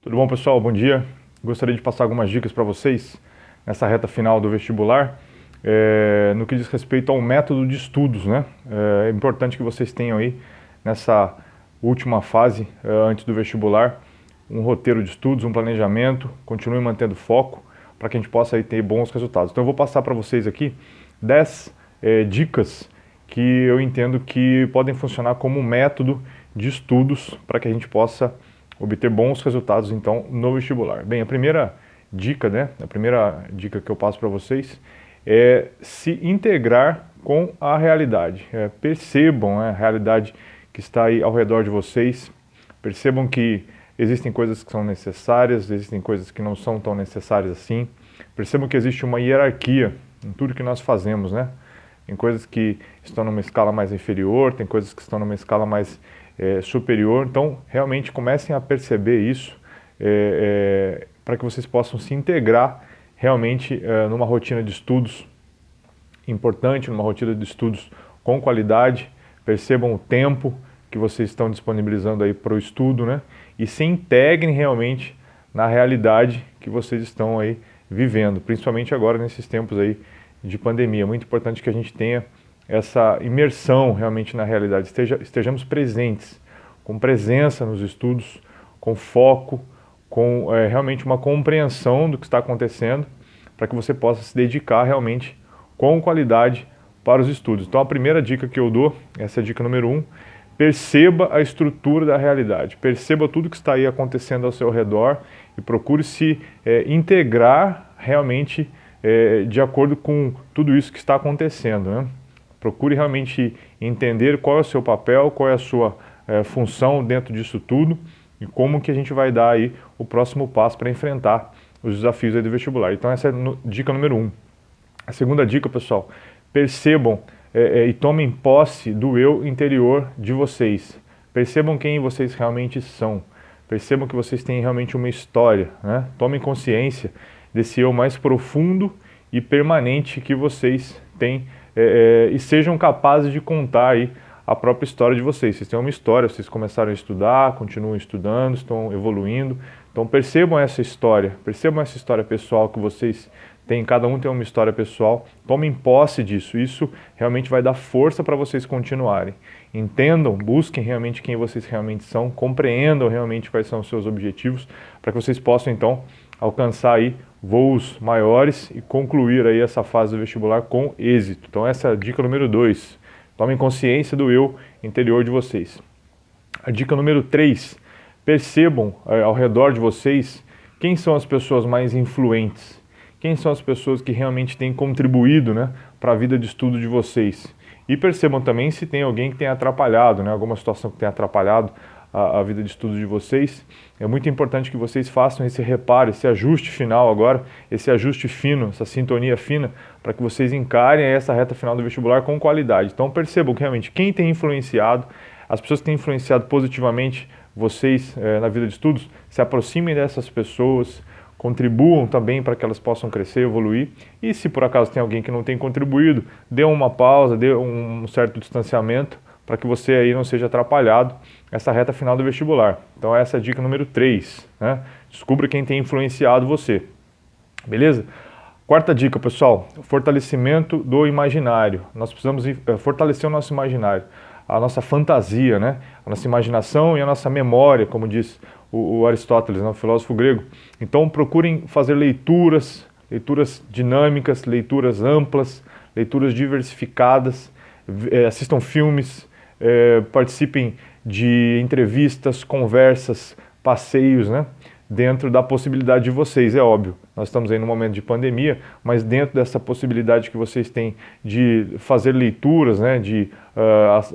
Tudo bom, pessoal? Bom dia. Gostaria de passar algumas dicas para vocês nessa reta final do vestibular, no que diz respeito ao método de estudos, né? É importante que vocês tenham aí, nessa última fase, antes do vestibular, um roteiro de estudos, um planejamento, continue mantendo foco para que a gente possa aí ter bons resultados. Então eu vou passar para vocês aqui 10 dicas que eu entendo que podem funcionar como método de estudos para que a gente possa obter bons resultados então no vestibular. Bem, a primeira dica, A primeira dica que eu passo para vocês é se integrar com a realidade. Percebam a realidade que está aí ao redor de vocês. Percebam que existem coisas que são necessárias, existem coisas que não são tão necessárias assim. Percebam que existe uma hierarquia em tudo que nós fazemos, né? Tem coisas que estão numa escala mais inferior, tem coisas que estão numa escala mais superior. Então, realmente comecem a perceber isso para que vocês possam se integrar realmente numa rotina de estudos importante, numa rotina de estudos com qualidade. Percebam o tempo que vocês estão disponibilizando aí para o estudo, né? E se integrem realmente na realidade que vocês estão aí vivendo, principalmente agora nesses tempos aí de pandemia. É muito importante que a gente tenha essa imersão realmente na realidade, estejamos presentes, com presença nos estudos, com foco, com realmente uma compreensão do que está acontecendo, para que você possa se dedicar realmente com qualidade para os estudos. Então a primeira dica que eu dou, essa é a dica número 1, perceba a estrutura da realidade, perceba tudo que está aí acontecendo ao seu redor e procure se integrar realmente de acordo com tudo isso que está acontecendo, né? Procure realmente entender qual é o seu papel, qual é a sua função dentro disso tudo e como que a gente vai dar aí o próximo passo para enfrentar os desafios aí do vestibular. Então essa é a dica número 1. A segunda dica, pessoal, percebam e tomem posse do eu interior de vocês. Percebam quem vocês realmente são. Percebam que vocês têm realmente uma história, né? Tomem consciência desse eu mais profundo e permanente que vocês têm e sejam capazes de contar aí a própria história de vocês. Vocês têm uma história, vocês começaram a estudar, continuam estudando, estão evoluindo. Então percebam essa história pessoal que vocês têm, cada um tem uma história pessoal. Tomem posse disso, isso realmente vai dar força para vocês continuarem. Entendam, busquem realmente quem vocês realmente são, compreendam realmente quais são os seus objetivos, para que vocês possam então alcançar aí voos maiores e concluir aí essa fase do vestibular com êxito. Então essa é a dica número 2. Tomem consciência do eu interior de vocês. A dica número 3. Percebam ao redor de vocês quem são as pessoas mais influentes. Quem são as pessoas que realmente têm contribuído, né, para a vida de estudo de vocês. E percebam também se tem alguém que tenha atrapalhado, né, alguma situação que tenha atrapalhado a vida de estudo de vocês. É muito importante que vocês façam esse reparo, esse ajuste final agora, esse ajuste fino, essa sintonia fina, para que vocês encarem essa reta final do vestibular com qualidade. Então percebam que realmente quem tem influenciado, as pessoas que têm influenciado positivamente vocês na vida de estudos, se aproximem dessas pessoas, contribuam também para que elas possam crescer, evoluir. E se por acaso tem alguém que não tem contribuído, dê uma pausa, dê um certo distanciamento, para que você aí não seja atrapalhado essa reta final do vestibular. Então essa é a dica número 3, né? Descubra quem tem influenciado você. Beleza? Quarta dica, pessoal, fortalecimento do imaginário. Nós precisamos fortalecer o nosso imaginário, a nossa fantasia, né? A nossa imaginação e a nossa memória, como diz o Aristóteles, né? O filósofo grego. Então procurem fazer leituras dinâmicas, leituras amplas, leituras diversificadas, assistam filmes, participem de entrevistas, conversas, passeios, né? Dentro da possibilidade de vocês, é óbvio. Nós estamos aí num momento de pandemia, mas dentro dessa possibilidade que vocês têm de fazer leituras, né? De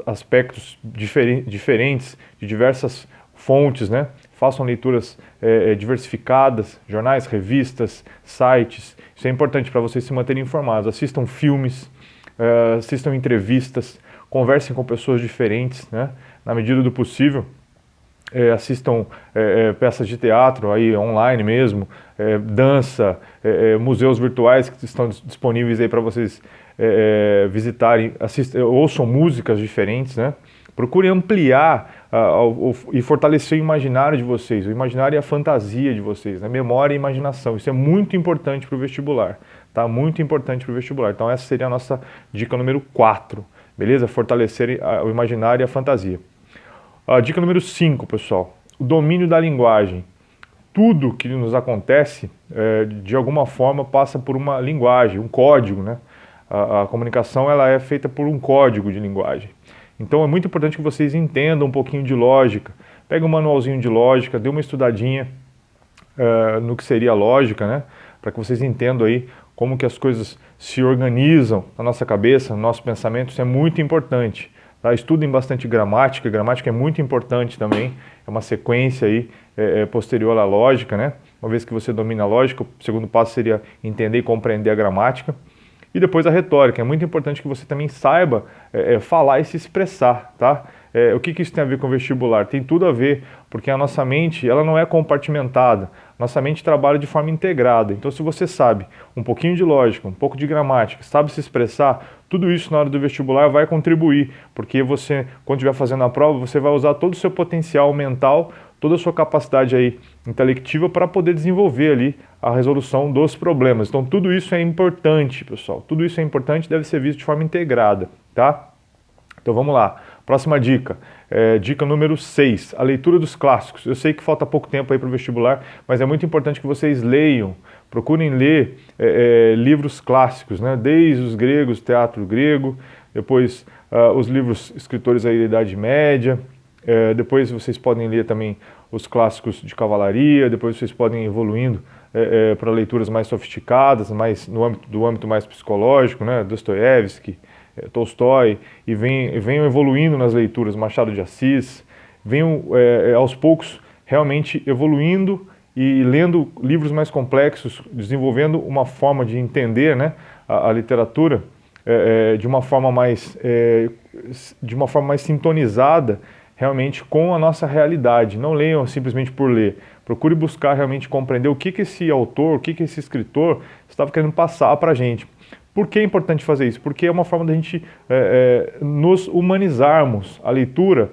aspectos diferentes, de diversas fontes, né? Façam leituras diversificadas, jornais, revistas, sites. Isso é importante para vocês se manterem informados. Assistam filmes, assistam entrevistas, conversem com pessoas diferentes, né? Na medida do possível, assistam peças de teatro aí online mesmo, dança, museus virtuais que estão disponíveis aí para vocês visitarem, ouçam músicas diferentes, né? Procure ampliar e fortalecer o imaginário de vocês, o imaginário e a fantasia de vocês, né? Memória e imaginação. Isso é muito importante para o vestibular, tá? Muito importante para o vestibular. Então essa seria a nossa dica número 4, beleza? Fortalecer o imaginário e a fantasia. A dica número 5, pessoal, o domínio da linguagem. Tudo que nos acontece, de alguma forma, passa por uma linguagem, um código, né? A comunicação ela é feita por um código de linguagem. Então é muito importante que vocês entendam um pouquinho de lógica. Pega um manualzinho de lógica, dê uma estudadinha no que seria a lógica, né? Para que vocês entendam aí como que as coisas se organizam na nossa cabeça, no nosso pensamento. Isso é muito importante. Tá? Estudem bastante gramática. Gramática é muito importante também. É uma sequência aí posterior à lógica, né? Uma vez que você domina a lógica, o segundo passo seria entender e compreender a gramática. E depois a retórica. É muito importante que você também saiba falar e se expressar, tá? O que isso tem a ver com o vestibular? Tem tudo a ver, porque a nossa mente ela não é compartimentada. Nossa mente trabalha de forma integrada. Então, se você sabe um pouquinho de lógica, um pouco de gramática, sabe se expressar, tudo isso na hora do vestibular vai contribuir, porque você, quando estiver fazendo a prova, você vai usar todo o seu potencial mental, toda a sua capacidade aí intelectiva para poder desenvolver ali a resolução dos problemas. Então tudo isso é importante, pessoal. Tudo isso é importante, deve ser visto de forma integrada, tá? Então vamos lá. Próxima dica. Dica número 6, a leitura dos clássicos. Eu sei que falta pouco tempo aí para o vestibular, mas é muito importante que vocês leiam. Procurem ler livros clássicos, né? Desde os gregos, teatro grego, depois os livros escritores aí da Idade Média. Depois vocês podem ler também os clássicos de cavalaria, depois vocês podem ir evoluindo para leituras mais sofisticadas, mais no âmbito mais psicológico, né? Dostoiévski, Tolstói, e venham evoluindo nas leituras, Machado de Assis, venham aos poucos realmente evoluindo e lendo livros mais complexos, desenvolvendo uma forma de entender, né, a literatura de uma forma mais sintonizada realmente com a nossa realidade. Não leiam simplesmente por ler. Procure buscar realmente compreender o que esse autor, o que esse escritor estava querendo passar para a gente. Por que é importante fazer isso? Porque é uma forma da gente nos humanizarmos. A leitura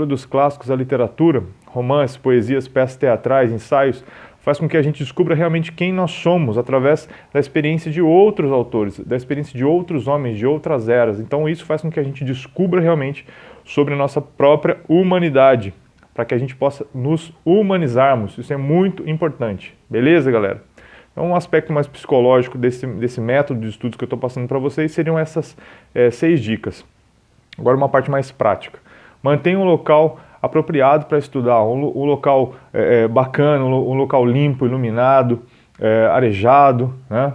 dos clássicos, a literatura, romances, poesias, peças teatrais, ensaios, faz com que a gente descubra realmente quem nós somos através da experiência de outros autores, da experiência de outros homens, de outras eras. Então isso faz com que a gente descubra realmente sobre a nossa própria humanidade, para que a gente possa nos humanizarmos. Isso é muito importante. Beleza, galera? Então, um aspecto mais psicológico desse método de estudos que eu estou passando para vocês seriam essas 6 dicas. Agora, uma parte mais prática. Mantenha um local apropriado para estudar, um local bacana, um local limpo, iluminado, arejado, né?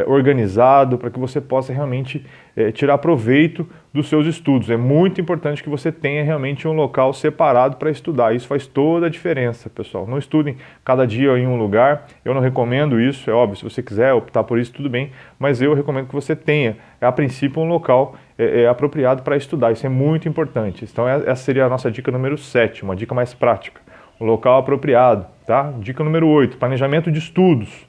Organizado, para que você possa realmente tirar proveito dos seus estudos. É muito importante que você tenha realmente um local separado para estudar. Isso faz toda a diferença, pessoal. Não estudem cada dia em um lugar. Eu não recomendo isso, é óbvio. Se você quiser optar por isso, tudo bem. Mas eu recomendo que você tenha, a princípio, um local apropriado para estudar. Isso é muito importante. Então essa seria a nossa dica número 7, uma dica mais prática. Um local apropriado, tá? Dica número 8, planejamento de estudos.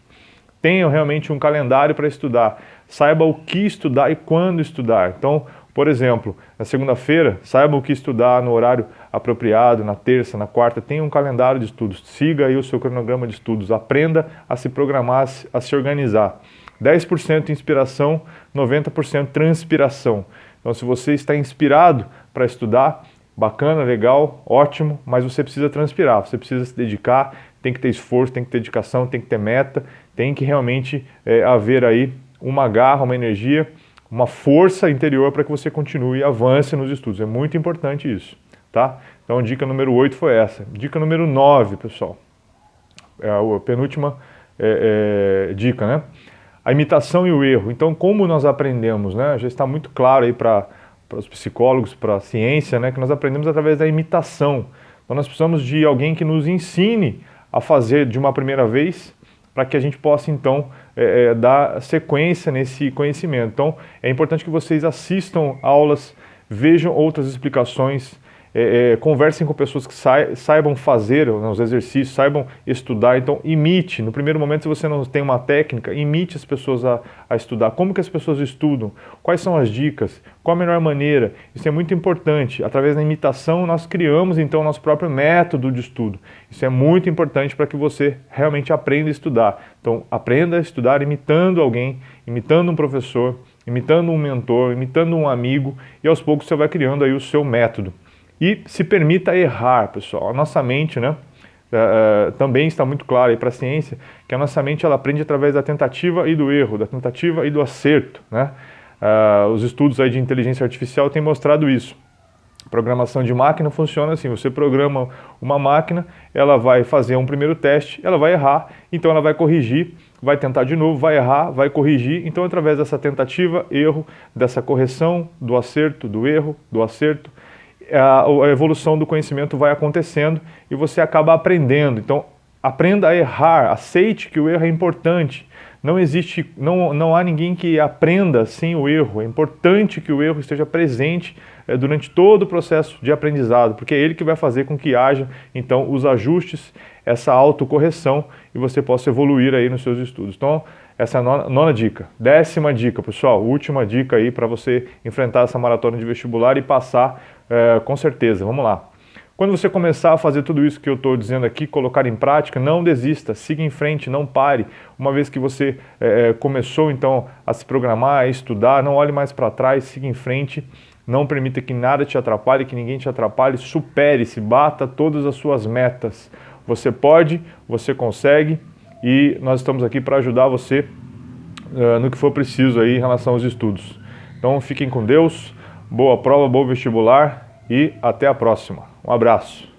Tenham realmente um calendário para estudar. Saiba o que estudar e quando estudar. Então, por exemplo, na segunda-feira, saiba o que estudar no horário apropriado, na terça, na quarta. Tenha um calendário de estudos. Siga aí o seu cronograma de estudos. Aprenda a se programar, a se organizar. 10% inspiração, 90% transpiração. Então, se você está inspirado para estudar, bacana, legal, ótimo, mas você precisa transpirar, você precisa se dedicar, tem que ter esforço, tem que ter dedicação, tem que ter meta, tem que realmente haver aí uma garra, uma energia, uma força interior para que você continue e avance nos estudos. É muito importante isso, tá? Então, dica número 8 foi essa. Dica número 9, pessoal, é a penúltima dica, né? A imitação e o erro. Então, como nós aprendemos, né? Já está muito claro aí para os psicólogos, para a ciência, né? Que nós aprendemos através da imitação. Então, nós precisamos de alguém que nos ensine a fazer de uma primeira vez, para que a gente possa, então, dar sequência nesse conhecimento. Então, é importante que vocês assistam aulas, vejam outras explicações, conversem com pessoas que saibam fazer os exercícios, saibam estudar. Então, imite. No primeiro momento, se você não tem uma técnica, imite as pessoas a estudar. Como que as pessoas estudam? Quais são as dicas? Qual a melhor maneira? Isso é muito importante. Através da imitação, nós criamos, então, o nosso próprio método de estudo. Isso é muito importante para que você realmente aprenda a estudar. Então, aprenda a estudar imitando alguém, imitando um professor, imitando um mentor, imitando um amigo, e aos poucos você vai criando aí o seu método. E se permita errar, pessoal. A nossa mente, né, também está muito claro aí para a ciência que a nossa mente ela aprende através da tentativa e do erro, da tentativa e do acerto, né? Os estudos aí de inteligência artificial têm mostrado isso. Programação de máquina funciona assim, você programa uma máquina, ela vai fazer um primeiro teste, ela vai errar, então ela vai corrigir, vai tentar de novo, vai errar, vai corrigir, então através dessa tentativa, erro, dessa correção, do acerto, do erro, do acerto, a evolução do conhecimento vai acontecendo e você acaba aprendendo. Então aprenda a errar, aceite que o erro é importante. Não há ninguém que aprenda sem o erro. É importante que o erro esteja presente durante todo o processo de aprendizado, porque é ele que vai fazer com que haja, então, os ajustes, essa autocorreção e você possa evoluir aí nos seus estudos. Então, essa é a nona dica. 10ª dica, pessoal, última dica aí para você enfrentar essa maratona de vestibular e passar com certeza. Vamos lá. Quando você começar a fazer tudo isso que eu estou dizendo aqui, colocar em prática, não desista, siga em frente, não pare. Uma vez que você começou então a se programar, a estudar, não olhe mais para trás, siga em frente, não permita que nada te atrapalhe, que ninguém te atrapalhe, supere-se, bata todas as suas metas. Você pode, você consegue e nós estamos aqui para ajudar você no que for preciso aí em relação aos estudos. Então fiquem com Deus, boa prova, bom vestibular e até a próxima. Um abraço.